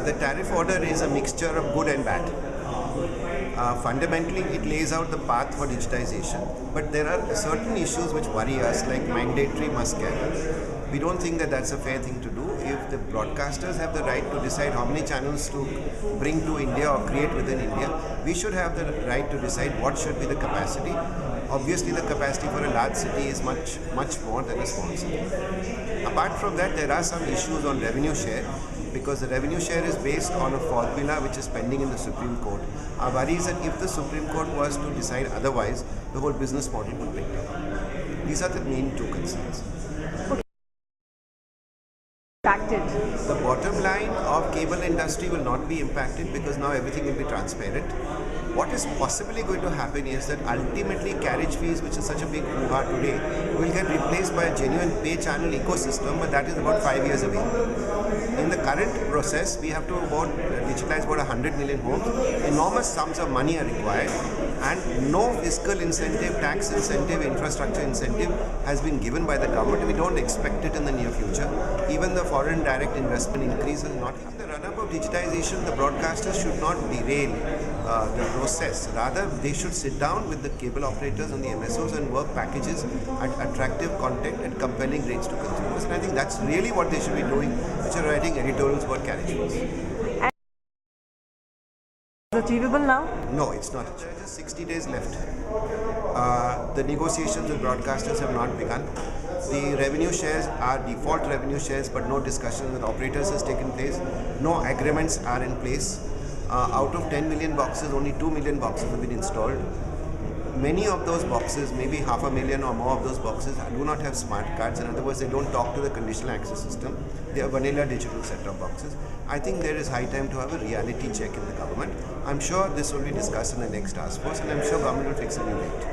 The tariff order is a mixture of good and bad. Fundamentally, it lays out the path for digitization, but there are certain issues which worry us, like mandatory must carry. We don't think that that's a fair thing to do. If the broadcasters have the right to decide how many channels to bring to India or create within India, we should have the right to decide what should be the capacity. Obviously, the capacity for a large city is much more than a small city. Apart from that, there are some issues on revenue share, because the revenue share is based on a formula which is pending in the Supreme Court. Our worry is that if the Supreme Court was to decide otherwise, the whole business model would break down. These are the main two concerns. The bottom line of cable industry will not be impacted because now everything will be transparent. What is possibly going to happen is that ultimately carriage fees, which is such a big hoo-ha today, will get replaced by a genuine pay channel ecosystem, but that is about 5 years away. In the current process, we have to digitalize about 100 million homes. Enormous sums of money are required, and no fiscal incentive, tax incentive, infrastructure incentive has been given by the government. We don't expect it in the near future. Even the foreign direct investment increase is not happening. In the run-up of digitization, the broadcasters should not derail the process. Rather, they should sit down with the cable operators and the MSOs and work packages at attractive content at compelling rates to consumers. And I think that's really what they should be doing, which are writing editorials about carriage fees. Is it achievable now? No, it's not. There are just 60 days left. The negotiations with broadcasters have not begun. The revenue shares are default revenue shares, but no discussion with operators has taken place. No agreements are in place. Out of 10 million boxes, only 2 million boxes have been installed. Many of those boxes, maybe 500,000 or more of those boxes, do not have smart cards. In other words, they don't talk to the conditional access system. They are vanilla digital set-top boxes. I think there is high time to have a reality check in the government. I'm sure this will be discussed in the next task force, and I'm sure government will fix a new date.